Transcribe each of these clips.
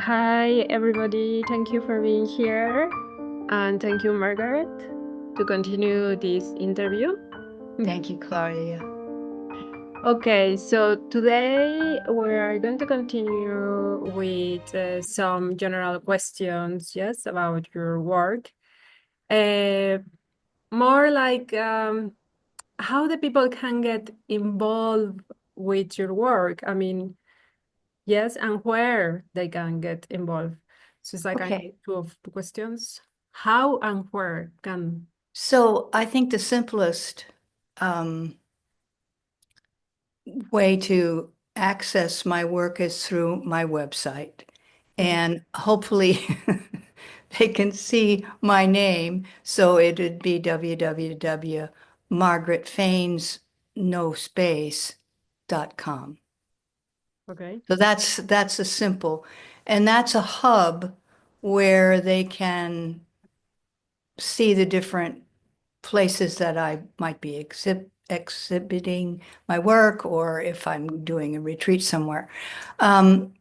Hi, everybody. Thank you for being here. And thank you, Margaret, to continue this interview. Thank you, Claudia. Okay, so today we're going to continue with some general questions, yes, about your work. More like how the people can get involved with your work. I mean, yes, and where they can get involved. So it's like I Okay. have two of the questions. How and where can... So I think the simplest way to access my work is through my website. And hopefully they can see my name. So it would be www.margaretphanes.com. Okay. So that's a simple, and that's a hub where they can see the different places that I might be exhibiting my work, or if I'm doing a retreat somewhere. The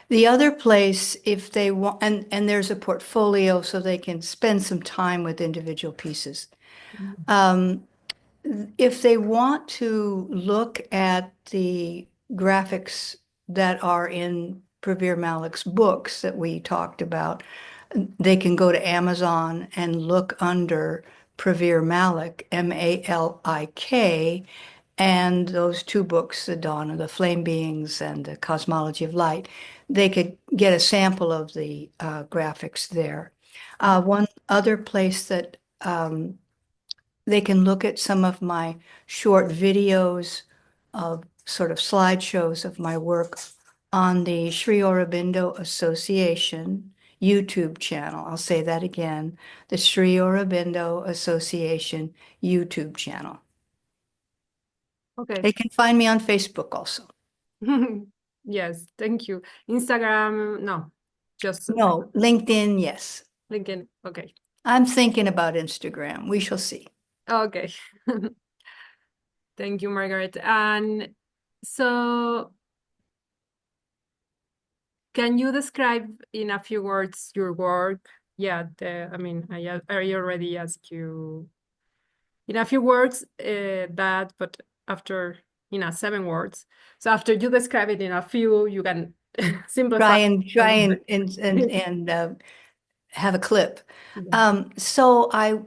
other place, if they want, and there's a portfolio so they can spend some time with individual pieces. If they want to look at the graphics that are in Pravir Malik's books that we talked about, they can go to Amazon and look under Pravir Malik, Malik, and those two books, The Dawn of the Flame Beings and The Cosmology of Light. They could get a sample of the graphics there. One other place that they can look at some of my short videos of sort of slideshows of my work on the Sri Aurobindo Association YouTube channel. I'll say that again, the Sri Aurobindo Association YouTube channel. Okay. They can find me on Facebook also. Yes, thank you. Instagram, no, just No, LinkedIn, yes. LinkedIn. Okay. I'm thinking about Instagram. We shall see. Okay. Thank you, Margaret. And so can you describe in a few words your work? Yeah, I mean, I already asked you in a few words that, but after, 7 words. So after you describe it in a few, you can simplify. Try and have a clip. So I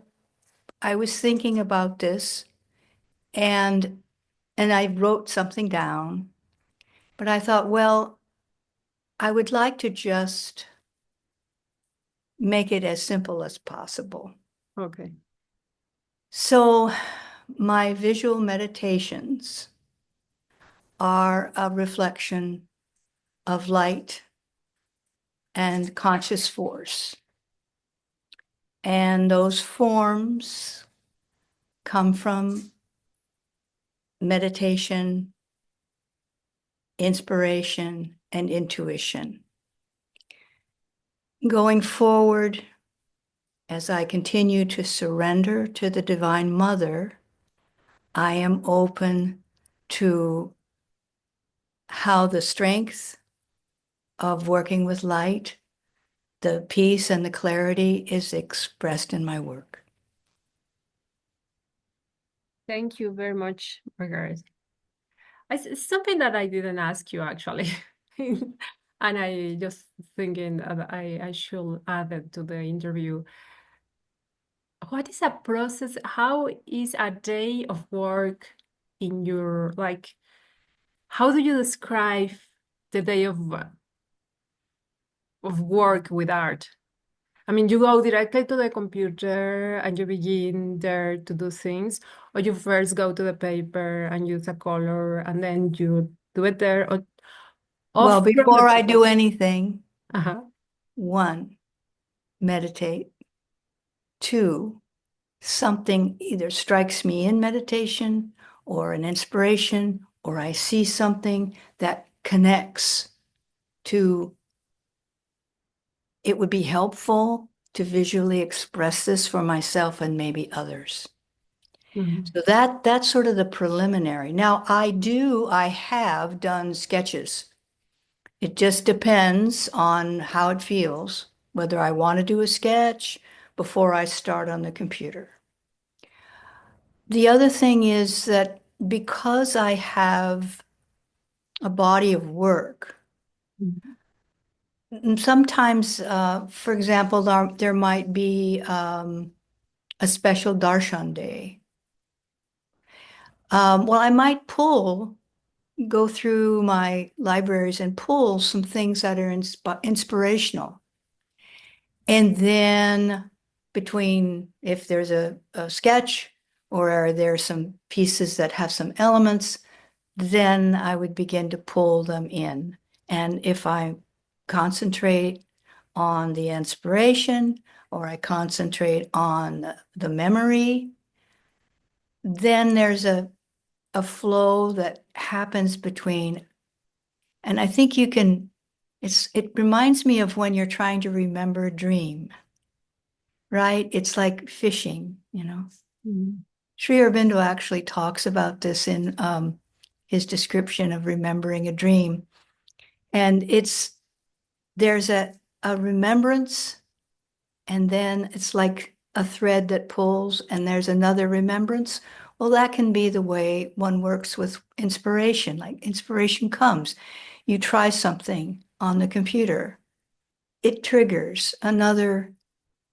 was thinking about this and I wrote something down, but I thought, well, I would like to just make it as simple as possible. Okay. So my visual meditations are a reflection of light and conscious force. And those forms come from meditation, inspiration, and intuition. Going forward, as I continue to surrender to the Divine Mother, I am open to how the strength of working with light, the peace and the clarity is expressed in my work. Thank you very much, Margaret. It's something that I didn't ask you actually. And I just thinking that I should add it to the interview. What is a process? How is a day of work in your, like, how do you describe the day of work with art? I mean, you go directly to the computer and you begin there to do things, or you first go to the paper and use a color and then you do it there, or Well, off from before I the... do anything, Uh-huh. 1, meditate. 2, something either strikes me in meditation or an inspiration, or I see something that connects to, it would be helpful to visually express this for myself and maybe others. So that's sort of the preliminary. Now I have done sketches It just depends on how it feels, whether I want to do a sketch before I start on the computer. The other thing is that because I have a body of work, sometimes, for example, there might be a special darshan day. Well, I might go through my libraries and pull some things that are inspirational. And then between, if there's a sketch or there's some pieces that have some elements, then I would begin to pull them in. And if I concentrate on the inspiration or I concentrate on the memory, then there's a flow that happens between, and I think it reminds me of when you're trying to remember a dream, right? It's like fishing, you know. Mm. Sri Aurobindo actually talks about this in his description of remembering a dream. And there's a remembrance, and then it's like a thread that pulls, and there's another remembrance. Well, that can be the way one works with inspiration. Like inspiration comes, you try something on the computer, it triggers another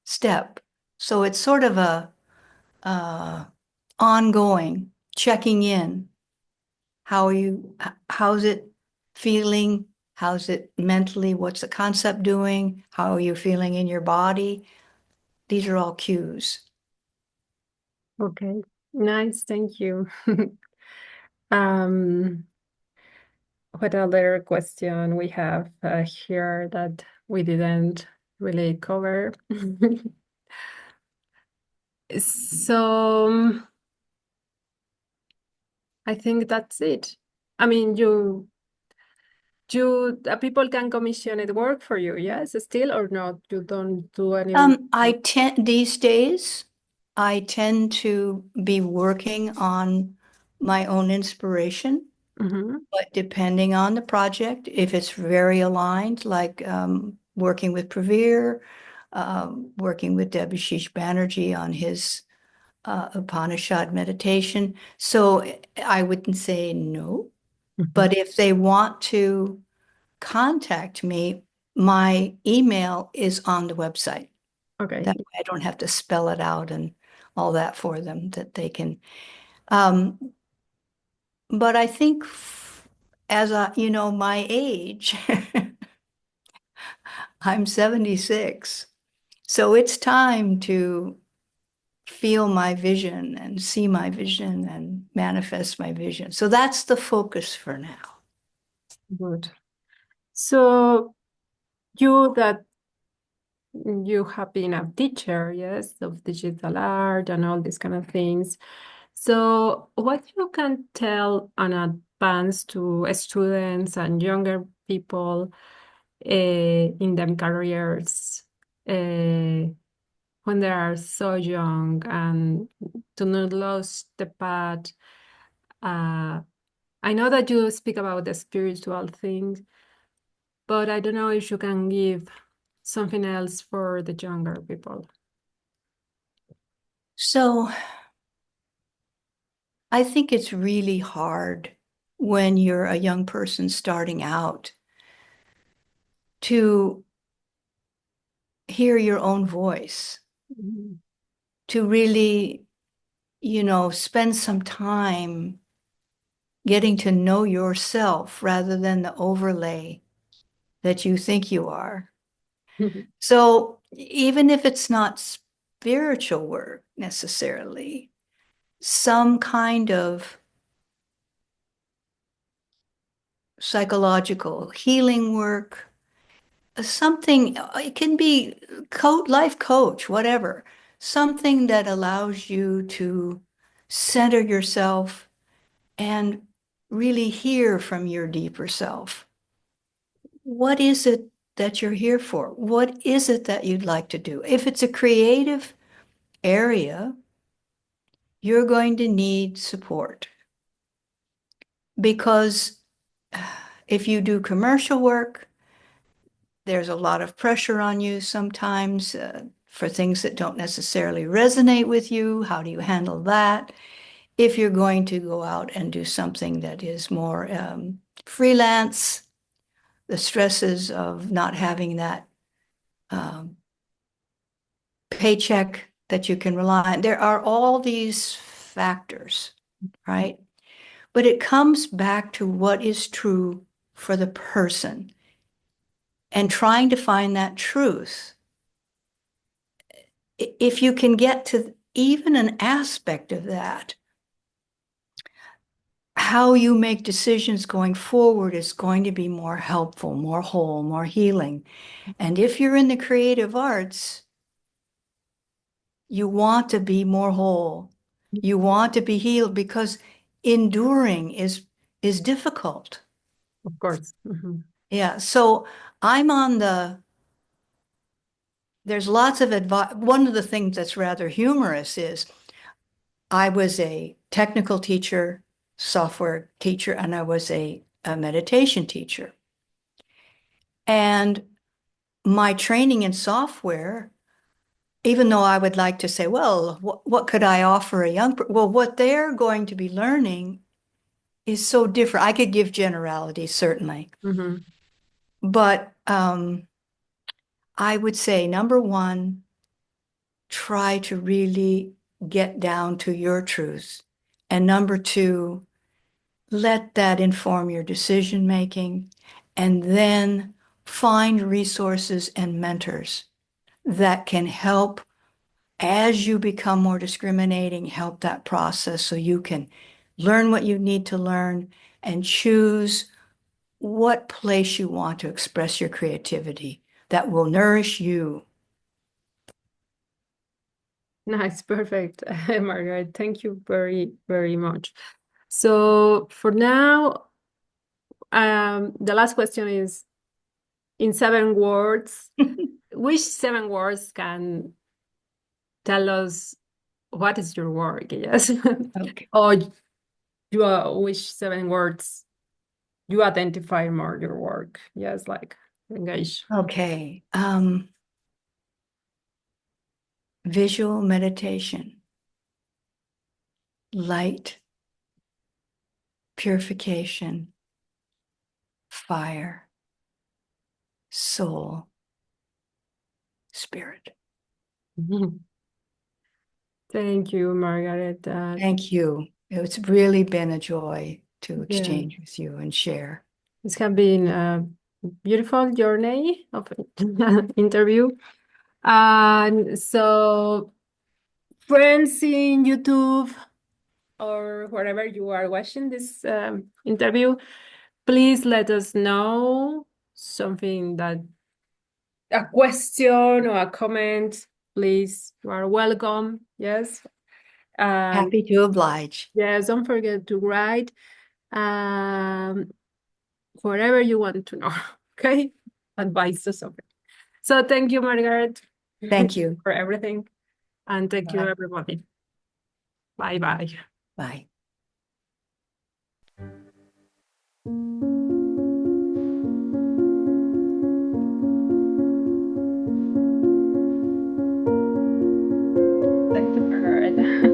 step. So it's sort of a ongoing checking in. How's it feeling? How's it mentally? What's the concept doing? How are you feeling in your body? These are all cues. Okay, nice, thank you. Um, what other question we have here that we didn't really cover? So I think that's it. I mean, people can commission it work for you, yes, still or not? You don't do any. These days, I tend to be working on my own inspiration, Mhm. but depending on the project, if it's very aligned, like working with Pravir, working with Debashish Banerjee on his Upanishad meditation. So I wouldn't say no, Mhm. but if they want to contact me, my email is on the website. Okay. That way I don't have to spell it out and all that for them, that they can. Um, but I think my age, I'm 76. So it's time to feel my vision and see my vision and manifest my vision. So that's the focus for now. Good. So you that you have been a teacher, yes, of digital art and all these kind of things. So what you can tell an advance to students and younger people in their careers when they are so young and to not lose the path. I know that you speak about the spiritual things, but I don't know if you can give something else for the younger people. So I think it's really hard when you're a young person starting out to hear your own voice, Mhm. to really, spend some time getting to know yourself rather than the overlay that you think you are. So even if it's not spiritual work necessarily, some kind of psychological healing work, something, it can be life coach, whatever, something that allows you to center yourself and really hear from your deeper self. What is it that you're here for? What is it that you'd like to do? If it's a creative area, you're going to need support because If you do commercial work, there's a lot of pressure on you sometimes for things that don't necessarily resonate with you. How do you handle that? If you're going to go out and do something that is more freelance, the stresses of not having that paycheck that you can rely on. There are all these factors, right? But it comes back to what is true for the person and trying to find that truth. If you can get to even an aspect of that, how you make decisions going forward is going to be more helpful, more whole, more healing. And if you're in the creative arts, you want to be more whole. You want to be healed because enduring is difficult. Of course. Yeah. So I'm on there's lots of advice. One of the things that's rather humorous is I was a technical teacher, software teacher, and I was a meditation teacher. And my training in software, even though I would like to say, well, what could I offer a young, well, what they're going to be learning is so different. I could give generalities, certainly. But I would say, number one, try to really get down to your truth. And number two, let that inform your decision making. And then find resources and mentors that can help as you become more discriminating, help that process so you can learn what you need to learn and choose what place you want to express your creativity that will nourish you. Nice, perfect, Margaret. Thank you very, very much. So for now, the last question is in 7 words. Which 7 words can tell us what is your work? Yes. Okay. Or which 7 words you identify more your work? Yes, like engage. Okay. Visual meditation, light, purification, fire, soul, spirit. Thank you, Margaret. Thank you. It's really been a joy to Yeah, exchange with you and share. this has been a beautiful journey of interview. And so, friends in YouTube or wherever you are watching this interview, please let us know something that a question or a comment. Please, you are welcome. Yes. And Happy to oblige. yes, don't forget to write whatever you want to know. Okay. Advice or something. So thank you, Margaret, Thank you. for everything. And thank you, Bye. everybody. Bye bye. Bye. Thank you, Margaret.